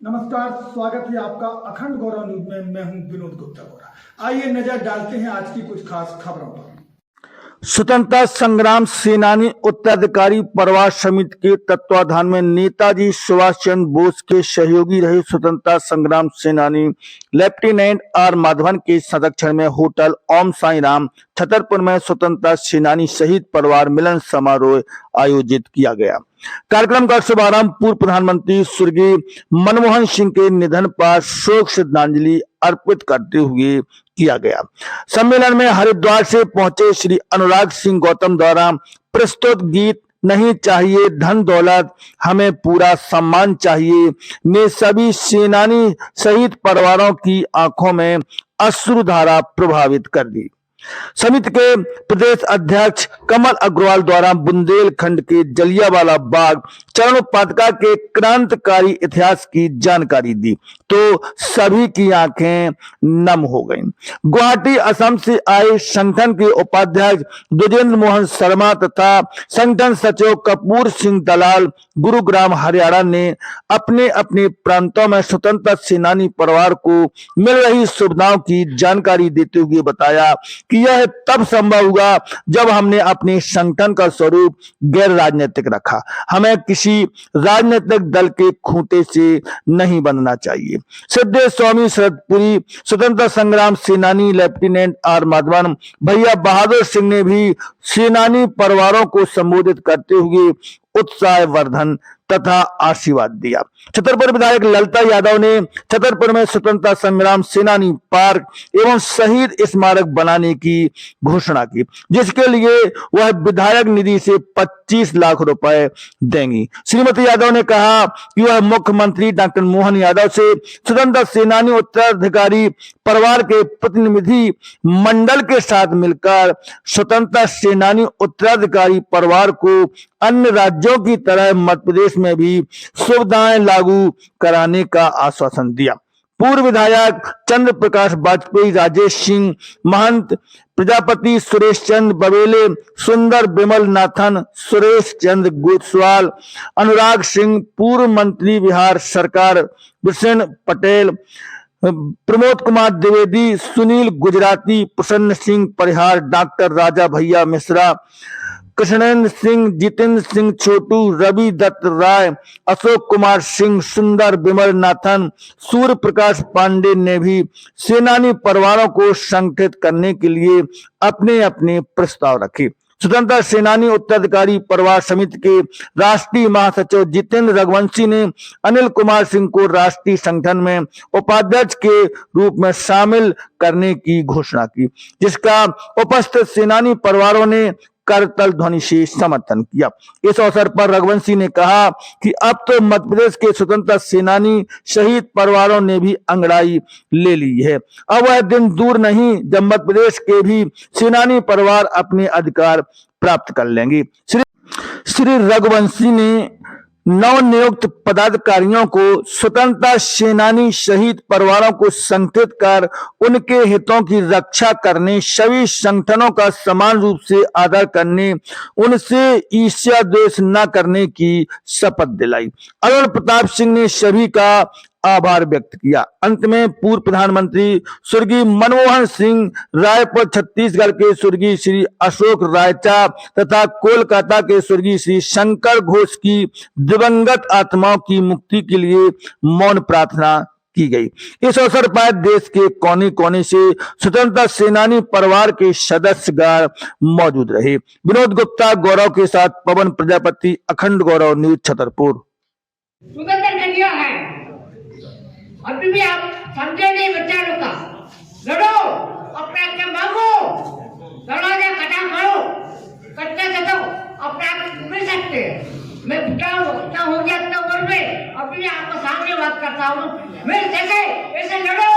नमस्कार, स्वागत है आपका अखंड गौरव न्यूज में। मैं हूं विनोद गुप्ता गौरा। आइए नजर डालते हैं आज की कुछ खास खबरों पर। स्वतंत्रता संग्राम सेनानी उत्तराधिकारी परिवार समिति के तत्वाधान में नेताजी सुभाष चंद्र बोस के सहयोगी रहे स्वतंत्रता संग्राम सेनानी लेफ्टिनेंट आर माधवन के संरक्षण में होटल ओम साई राम छतरपुर में स्वतंत्रता सेनानी शहीद परिवार मिलन समारोह आयोजित किया गया। कार्यक्रम का शुभारंभ पूर्व प्रधानमंत्री स्वर्गीय मनमोहन सिंह के निधन पर शोक श्रद्धांजलि अर्पित करते हुए किया गया। सम्मेलन में हरिद्वार से पहुंचे श्री अनुराग सिंह गौतम द्वारा प्रस्तुत गीत नहीं चाहिए धन दौलत, हमें पूरा सम्मान चाहिए ने सभी सेनानी शहीद परिवारों की आंखों में अश्रुधारा प्रभावित कर दी। समिति के प्रदेश अध्यक्ष कमल अग्रवाल द्वारा बुंदेलखंड के जलियांवाला बाग चरण पादुका के क्रांतिकारी इतिहास की जानकारी दी तो सभी की आंखें नम हो गईं। गुवाहाटी असम से आए संगठन के उपाध्यक्ष द्विजेंद्र मोहन शर्मा तथा संगठन सचिव कपूर सिंह दलाल गुरुग्राम हरियाणा ने अपने अपने प्रांतों में स्वतंत्रता सेनानी परिवार को मिल रही सुविधाओं की जानकारी देते हुए बताया कि यह तब संभव हुआ जब हमने अपने संगठन का स्वरूप गैर राजनीतिक रखा। हमें किसी राजनीतिक दल के खूंटे से नहीं बनना चाहिए। सिद्धेश्वर स्वामी शरदपुरी स्वतंत्रता संग्राम सेनानी लेफ्टिनेंट आर माधवन भैया बहादुर सिंह ने भी सेनानी परिवारों को संबोधित करते हुए उत्साह वर्धन तथा आशीर्वाद दिया। छतरपुर विधायक ललिता यादव ने छतरपुर में स्वतंत्रता संग्राम सेनानी पार्क एवं शहीद स्मारक बनाने की घोषणा की, जिसके लिए वह विधायक निधि से 25 लाख रुपए देंगी। श्रीमती यादव ने कहा कि वह मुख्यमंत्री डॉक्टर मोहन यादव से स्वतंत्रता सेनानी उत्तराधिकारी परिवार के प्रतिनिधि मंडल के साथ मिलकर स्वतंत्रता सेनानी उत्तराधिकारी परिवार को अन्य राज्यों की तरह मध्य प्रदेश में भी सुविधाएं लागू कराने का आश्वासन दिया। पूर्व विधायक चंद्र प्रकाश वाजपेयी, राजेश सिंह महंत, प्रजापति, सुरेश चंद्र बबेले, सुंदर बिमल नाथन, सुरेश चंद्र गोस्वाल, अनुराग सिंह, पूर्व मंत्री बिहार सरकार बिशन पटेल, प्रमोद कुमार द्विवेदी, सुनील गुजराती, प्रसन्न सिंह परिहार, डॉक्टर राजा भैया मिश्रा, कृष्णेंद्र सिंह, जितेंद्र सिंह छोटू, रवि दत्त राय, अशोक कुमार सिंह, सुंदर बिमल नाथन, सूर्य प्रकाश पांडे ने भी सेनानी परिवारों को संगठित करने के लिए अपने अपने प्रस्ताव रखे। स्वतंत्रता सेनानी उत्तराधिकारी परिवार समिति के राष्ट्रीय महासचिव जितेंद्र रघुवंशी ने अनिल कुमार सिंह को राष्ट्रीय संगठन में उपाध्यक्ष के रूप में शामिल करने की घोषणा की, जिसका उपस्थित सेनानी परिवारों ने करतल ध्वनि से समर्थन किया। इस अवसर पर रघुवंशी ने कहा कि अब तो मध्य प्रदेश के स्वतंत्रता सेनानी शहीद परिवारों ने भी अंगड़ाई ले ली है। अब वह दिन दूर नहीं जब मध्य प्रदेश के भी सेनानी परिवार अपने अधिकार प्राप्त कर लेंगे। श्री रघुवंशी ने नवनियुक्त पदाधिकारियों को स्वतंत्रता सेनानी शहीद परिवारों को संगठित कर उनके हितों की रक्षा करने, सभी संगठनों का समान रूप से आदर करने, उनसे ईर्ष्या द्वेष न करने की शपथ दिलाई। अरुण प्रताप सिंह ने सभी का आभार व्यक्त किया। अंत में पूर्व प्रधानमंत्री स्वर्गीय मनमोहन सिंह, रायपुर छत्तीसगढ़ के स्वर्गीय श्री अशोक रायचा तथा कोलकाता के स्वर्गीय श्री शंकर घोष की दिवंगत आत्माओं की मुक्ति के लिए मौन प्रार्थना की गई। इस अवसर पर देश के कोने कोने से स्वतंत्रता सेनानी परिवार के सदस्यगण मौजूद रहे। विनोद गुप्ता गौरव के साथ पवन प्रजापति, अखंड गौरव न्यूज, छतरपुर। अभी भी आप समझे नहीं बच्चा लोग का, लड़ो, अपने आप में मांगो, दरवाजा खटा करो, कच्चा जगह अपने आप मिल सकते हैं। मैं बुढ़ा हो गया इतना उम्र में, अभी भी आपको सामने बात करता हूँ, मिल सके ऐसे लड़ो।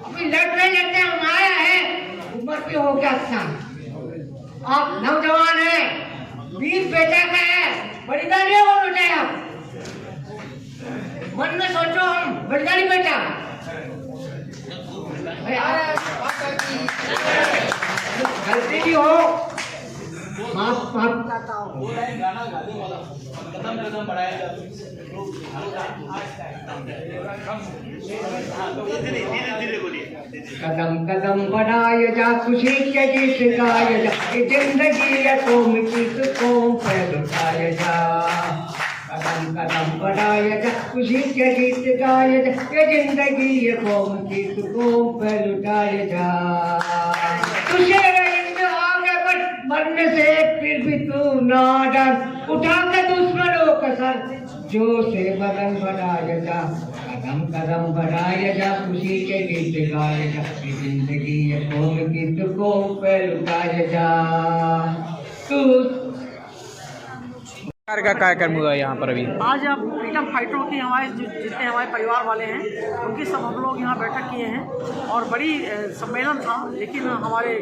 अभी लड़ते हम आया है, उम्र भी हो गया इतना, आप नौजवान है, वीर बेटा का है, बलिदानी हो बेटा आप मन में सोचो, हम बलिदानी बेटा गलती भी हो माफ करता हूँ। कदम कदम बढ़ाए जा, खुशी के गीत गाए जा, ये जिंदगी है कौम की को पैर उठाए जा। कदम कदम बढ़ाए जा, खुशी के गीत गाए जा, ये जिंदगी है कौम की को पैर उठाए जा। तुझे आगे बढ़, मरने से फिर भी तू ना डर, उठा के दुश्मनों का सर जो से बदन बढ़ाए जा। कदम कदम बढ़ाए जा, खुशी के गीत गाए जा, ये जिंदगी है कौम की को पैर उठाए जा। तू प्रकार का कार्यक्रम हुआ यहाँ पर अभी? आज अब फ्रीडम फाइटरों की हमारे जितने हमारे परिवार वाले हैं उनकी सब हम लोग यहाँ बैठक किए हैं और बड़ी सम्मेलन था, लेकिन हमारे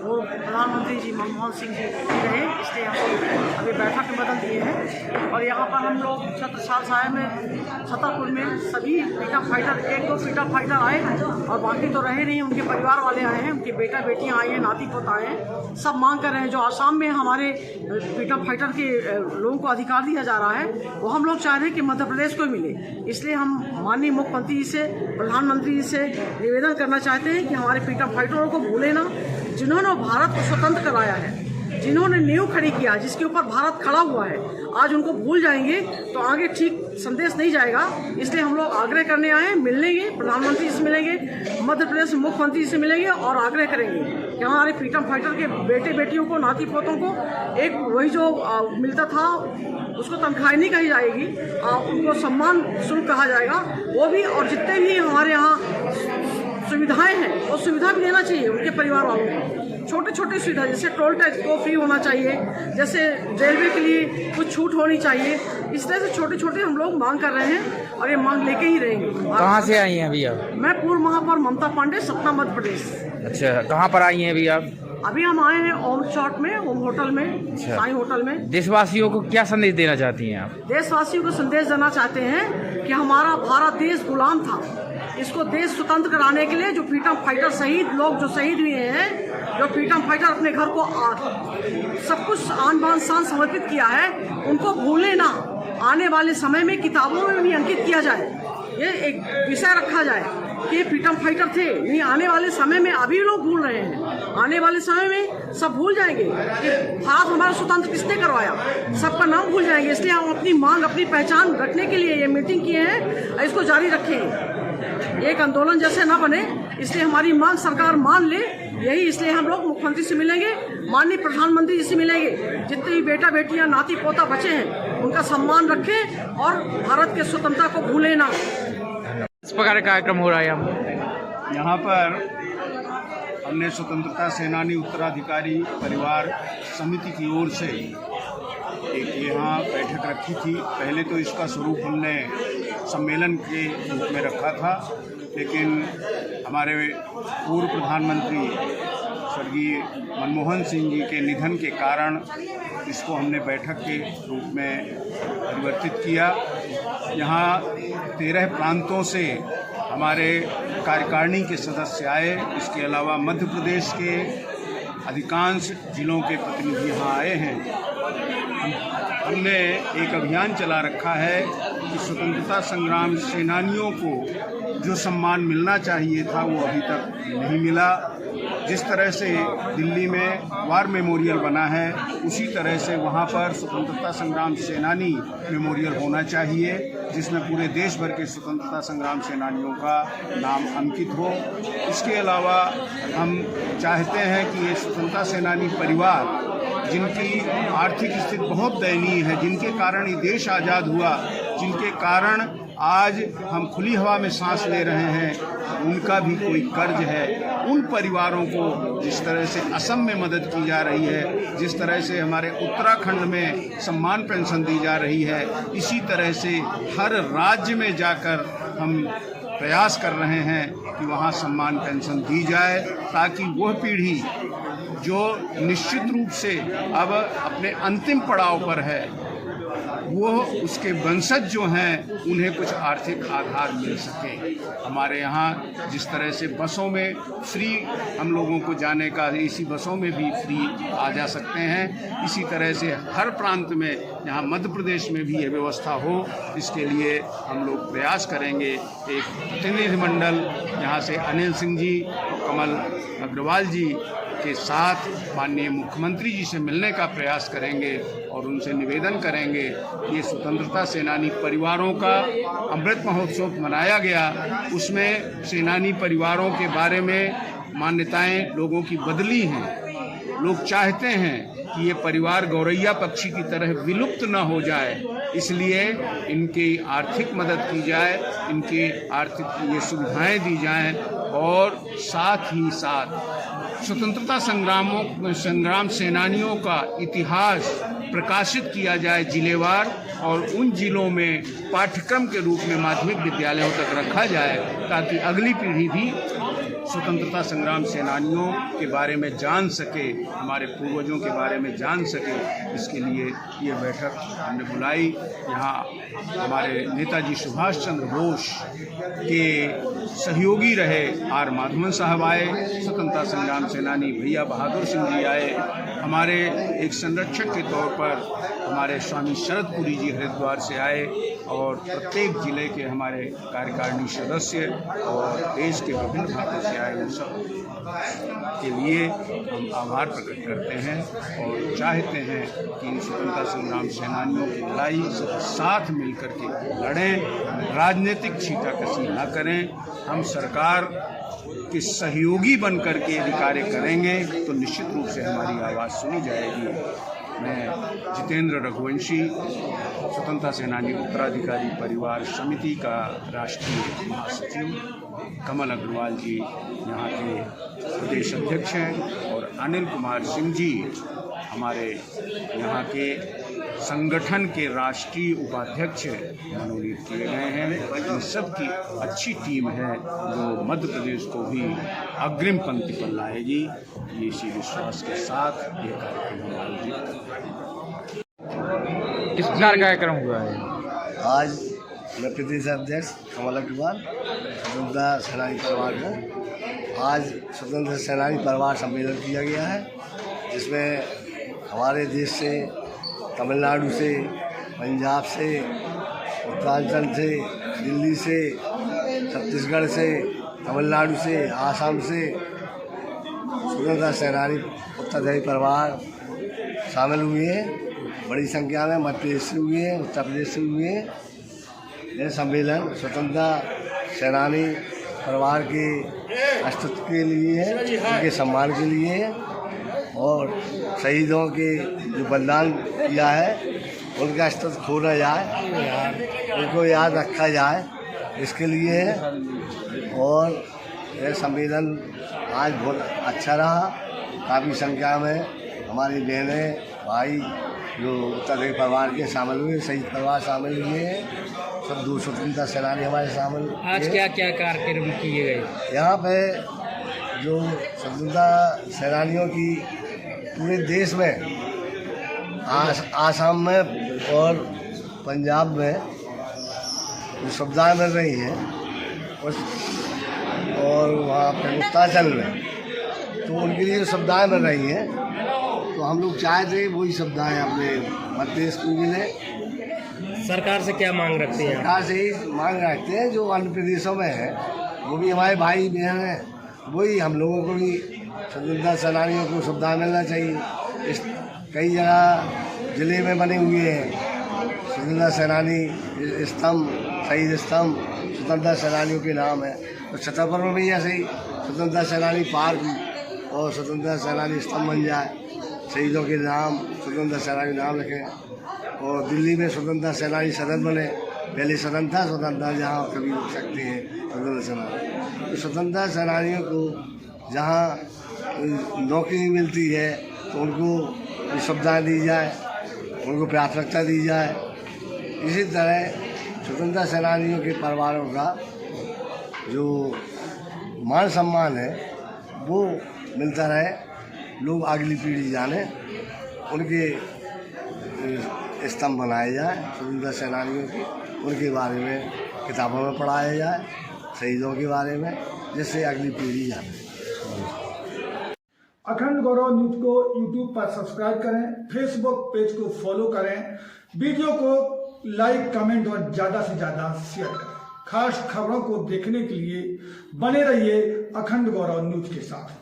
पूर्व प्रधानमंत्री जी मनमोहन सिंह जी रहे, इसलिए हम लोग अभी बैठक में बदल दिए हैं। और यहाँ पर हम लोग छत्रसाल साहब में छतरपुर में सभी फ्रीडम फाइटर, एक दो फ्रीडम फाइटर आए और बाकी तो रहे नहीं, उनके परिवार वाले आए हैं, उनके बेटा बेटियाँ आए हैं, नाती पोता आए हैं, सब मांग कर रहे हैं जो आसाम में हमारे फ्रीडम फाइटर के लोगों को अधिकार दिया जा रहा है वो हम लोग चाह रहे हैं कि मध्य प्रदेश को मिले। इसलिए हम माननीय मुख्यमंत्री जी से, प्रधानमंत्री जी से निवेदन करना चाहते हैं कि हमारे फ्रीडम फाइटरों को भूले ना, जिन्होंने भारत को स्वतंत्र कराया है, जिन्होंने नींव खड़ी किया, जिसके ऊपर भारत खड़ा हुआ है, आज उनको भूल जाएंगे तो आगे ठीक संदेश नहीं जाएगा। इसलिए हम लोग आग्रह करने आए हैं, मिलेंगे, प्रधानमंत्री से मिलेंगे, मध्य प्रदेश मुख्यमंत्री से मिलेंगे और आग्रह करेंगे कि हमारे फ्रीडम फाइटर के बेटे बेटियों को, नाती पोतों को एक वही जो मिलता था उसको तनख्वाह नहीं कही जाएगी, उनको सम्मान शुल्क कहा जाएगा वो भी, और जितने भी हमारे यहाँ सुविधाएं हैं वो सुविधा भी देना चाहिए उनके परिवार वालों को। छोटे छोटे सुविधा जैसे टोल टैक्स को फ्री होना चाहिए, जैसे रेलवे के लिए कुछ छूट होनी चाहिए, इस तरह से छोटे छोटे हम लोग मांग कर रहे हैं और ये मांग लेके ही रहेंगे। कहाँ से आई हैं अभी आप? मैं पूर्व महापौर ममता पांडे, सतना, मध्य प्रदेश। अच्छा, कहाँ पर आई हैं अभी आप? अभी हम आए हैं ओम चौट में, ओम होटल में, साईं होटल में। देशवासियों को क्या संदेश देना चाहती हैं आप? देशवासियों को संदेश देना चाहते हैं कि हमारा भारत देश गुलाम था, इसको देश स्वतंत्र कराने के लिए जो फ्रीडम फाइटर शहीद लोग जो शहीद हुए हैं, जो फ्रीडम फाइटर अपने घर को सब कुछ आन बान शान समर्पित किया है, उनको भूले ना, आने वाले समय में किताबों में भी अंकित किया जाए, ये एक विषय रखा जाए कि ये फ्रीडम फाइटर थे। नहीं, आने वाले समय में अभी लोग भूल रहे हैं, आने वाले समय में सब भूल जाएंगे कि भारत हमारा स्वतंत्र किसने करवाया, सबका नाम भूल जाएंगे। इसलिए हम अपनी मांग, अपनी पहचान रखने के लिए ये मीटिंग किए हैं, इसको जारी रखेंगे, एक आंदोलन जैसे ना बने, इसलिए हमारी मांग सरकार मान ले, यही इसलिए हम लोग मुख्यमंत्री से मिलेंगे, माननीय प्रधानमंत्री जी से मिलेंगे, जितने भी बेटा बेटियां, नाती पोता बचे हैं उनका सम्मान रखें और भारत के स्वतंत्रता को भूले ना। इस प्रकार का कार्यक्रम हो रहा है यहाँ पर हमने स्वतंत्रता सेनानी उत्तराधिकारी परिवार समिति की ओर से एक यहाँ बैठक रखी थी। पहले तो इसका स्वरूप हमने सम्मेलन के रूप में रखा था, लेकिन हमारे पूर्व प्रधानमंत्री स्वर्गीय मनमोहन सिंह जी के निधन के कारण इसको हमने बैठक के रूप में परिवर्तित किया। यहाँ 13 प्रांतों से हमारे कार्यकारिणी के सदस्य आए, इसके अलावा मध्य प्रदेश के अधिकांश जिलों के प्रतिनिधि यहाँ आए हैं। हमने एक अभियान चला रखा है कि स्वतंत्रता संग्राम सेनानियों को जो सम्मान मिलना चाहिए था वो अभी तक नहीं मिला। जिस तरह से दिल्ली में वार मेमोरियल बना है, उसी तरह से वहाँ पर स्वतंत्रता संग्राम सेनानी मेमोरियल होना चाहिए, जिसमें पूरे देश भर के स्वतंत्रता संग्राम सेनानियों का नाम अंकित हो। इसके अलावा हम चाहते हैं कि ये स्वतंत्रता सेनानी परिवार, जिनकी आर्थिक स्थिति बहुत दयनीय है, जिनके कारण ये देश आज़ाद हुआ, जिनके कारण आज हम खुली हवा में सांस ले रहे हैं, उनका भी कोई कर्ज है। उन परिवारों को जिस तरह से असम में मदद की जा रही है, जिस तरह से हमारे उत्तराखंड में सम्मान पेंशन दी जा रही है, इसी तरह से हर राज्य में जाकर हम प्रयास कर रहे हैं कि वहाँ सम्मान पेंशन दी जाए, ताकि वह पीढ़ी जो निश्चित रूप से अब अपने अंतिम पड़ाव पर है, वो उसके वंशज जो हैं उन्हें कुछ आर्थिक आधार मिल सके। हमारे यहाँ जिस तरह से बसों में फ्री हम लोगों को जाने का, इसी बसों में भी फ्री आ जा सकते हैं, इसी तरह से हर प्रांत में, यहाँ मध्य प्रदेश में भी ये व्यवस्था हो, इसके लिए हम लोग प्रयास करेंगे। एक प्रतिनिधिमंडल यहाँ से अनिल सिंह जी और कमल अग्रवाल जी के साथ माननीय मुख्यमंत्री जी से मिलने का प्रयास करेंगे और उनसे निवेदन करेंगे कि ये स्वतंत्रता सेनानी परिवारों का अमृत महोत्सव मनाया गया, उसमें सेनानी परिवारों के बारे में मान्यताएं लोगों की बदली हैं। लोग चाहते हैं कि ये परिवार गौरैया पक्षी की तरह विलुप्त न हो जाए, इसलिए इनकी आर्थिक मदद की जाए, इनकी आर्थिक ये सुविधाएं दी जाएं और साथ ही साथ स्वतंत्रता संग्राम सेनानियों का इतिहास प्रकाशित किया जाए जिलेवार, और उन जिलों में पाठ्यक्रम के रूप में माध्यमिक विद्यालयों तक रखा जाए, ताकि अगली पीढ़ी भी स्वतंत्रता संग्राम सेनानियों के बारे में जान सके, हमारे पूर्वजों के बारे में जान सके। इसके लिए ये बैठक हमने बुलाई। यहाँ हमारे नेताजी सुभाष चंद्र बोस के सहयोगी रहे आर माधवन साहब आए, स्वतंत्रता संग्राम सेनानी भैया बहादुर सिंह जी आए, हमारे एक संरक्षक के तौर पर हमारे स्वामी शरदपुरी जी हरिद्वार से आए, और प्रत्येक जिले के हमारे कार्यकारिणी सदस्य और देश के विभिन्न भागों से आए, उन सब के लिए हम आभार प्रकट करते हैं और चाहते हैं कि इन स्वतंत्रता संग्राम सेनानियों की लड़ाई सब साथ मिलकर के लड़ें, राजनीतिक छींटाकशी न करें। हम सरकार के सहयोगी बनकर के यदि कार्य करेंगे तो निश्चित रूप से हमारी आवाज़ सुनी जाएगी। मैं जितेंद्र रघुवंशी, स्वतंत्रता सेनानी उत्तराधिकारी परिवार समिति का राष्ट्रीय महासचिव, कमल अग्रवाल जी यहाँ के प्रदेश अध्यक्ष हैं, और अनिल कुमार सिंह जी हमारे यहाँ के संगठन के राष्ट्रीय उपाध्यक्ष मनोनीत किए गए हैं। इन सब की अच्छी टीम है जो मध्य प्रदेश को भी अग्रिम पंक्ति पर लाएगी, ये इसी विश्वास के साथ ये कार्यक्रम आयोजित। किस प्रकार का कार्यक्रम हुआ है? आज मैं प्रदेश अध्यक्ष कमल अग्रवाल स्वतंत्रता सेनानी परिवार का आज स्वतंत्रता सेनानी परिवार सम्मेलन किया गया है, जिसमें हमारे देश से, तमिलनाडु से, पंजाब से, उत्तरांचल से, दिल्ली से, छत्तीसगढ़ से, तमिलनाडु से, आसाम से स्वतंत्रता सेनानी उत्तराधिकारी परिवार शामिल हुए हैं। बड़ी संख्या में मध्य प्रदेश से हुए हैं, उत्तर प्रदेश से हुए हैं। यह सम्मेलन स्वतंत्रता सेनानी परिवार के अस्तित्व के लिए है, उनके सम्मान के लिए है, और शहीदों के जो बलिदान किया है उनका अस्तित्व खो न जाए, उनको याद रखा जाए, इसके लिए है। और यह सम्मेलन आज बहुत अच्छा रहा। काफ़ी संख्या में हमारी बहनें, भाई जो उत्तराधिकारी परिवार के शामिल हुए, शहीद परिवार शामिल हुए हैं, सब 2 स्वतंत्रता सेनानी हमारे शामिल। आज क्या क्या कार्यक्रम किए गए? यहाँ पे जो स्वतंत्रता सेनानियों की पूरे देश में, आसाम में और पंजाब में जो सुविधाएं मिल रही हैं, और वहाँ पर उत्तरांचल में तो उनके लिए जो सुविधाएं मिल रही हैं, तो हम लोग चाहते वही सुविधाएं अपने मध्य प्रदेश को मिले। सरकार से क्या मांग रखते हैं? सरकार से ही मांग रखते हैं जो अन्य प्रदेशों में है, वो भी हमारे भाई बहन हैं, वही हम लोगों को भी स्वतंत्रता सेनानियों को सुविधा मिलना चाहिए। इस कई जगह ज़िले में बने हुए हैं स्वतंत्रता सेनानी स्तंभ, शहीद स्तंभ स्वतंत्रता सेनानियों के नाम है। तो छतरपुर में भी ऐसे ही स्वतंत्रता सेनानी पार्क और स्वतंत्रता सेनानी स्तंभ बन जाए, शहीदों के नाम स्वतंत्रता सेनानी नाम रखें। और दिल्ली में स्वतंत्रता सेनानी सदन बने, पहले सदन था स्वतंत्रता, जहाँ कभी रुक सकते हैं स्वतंत्रता सेनानी। तो स्वतंत्रता सेनानियों को जहाँ नौकरी मिलती है तो उनको सुविधाएँ दी जाए, उनको प्राथमिकता दी जाए। इसी तरह स्वतंत्रता सेनानियों के परिवारों का जो मान सम्मान है वो मिलता रहे, लोग अगली पीढ़ी जाने, उनके स्तंभ बनाए जाए स्वतंत्रता सेनानियों की, उनके बारे में किताबों में पढ़ाया जाए, शहीदों के बारे में, जिससे अगली पीढ़ी जाने। अखंड गौरव न्यूज को यूट्यूब पर सब्सक्राइब करें, फेसबुक पेज को फॉलो करें, वीडियो को लाइक, कमेंट और ज्यादा से ज्यादा शेयर करें। खास खबरों को देखने के लिए बने रहिए अखंड गौरव न्यूज के साथ।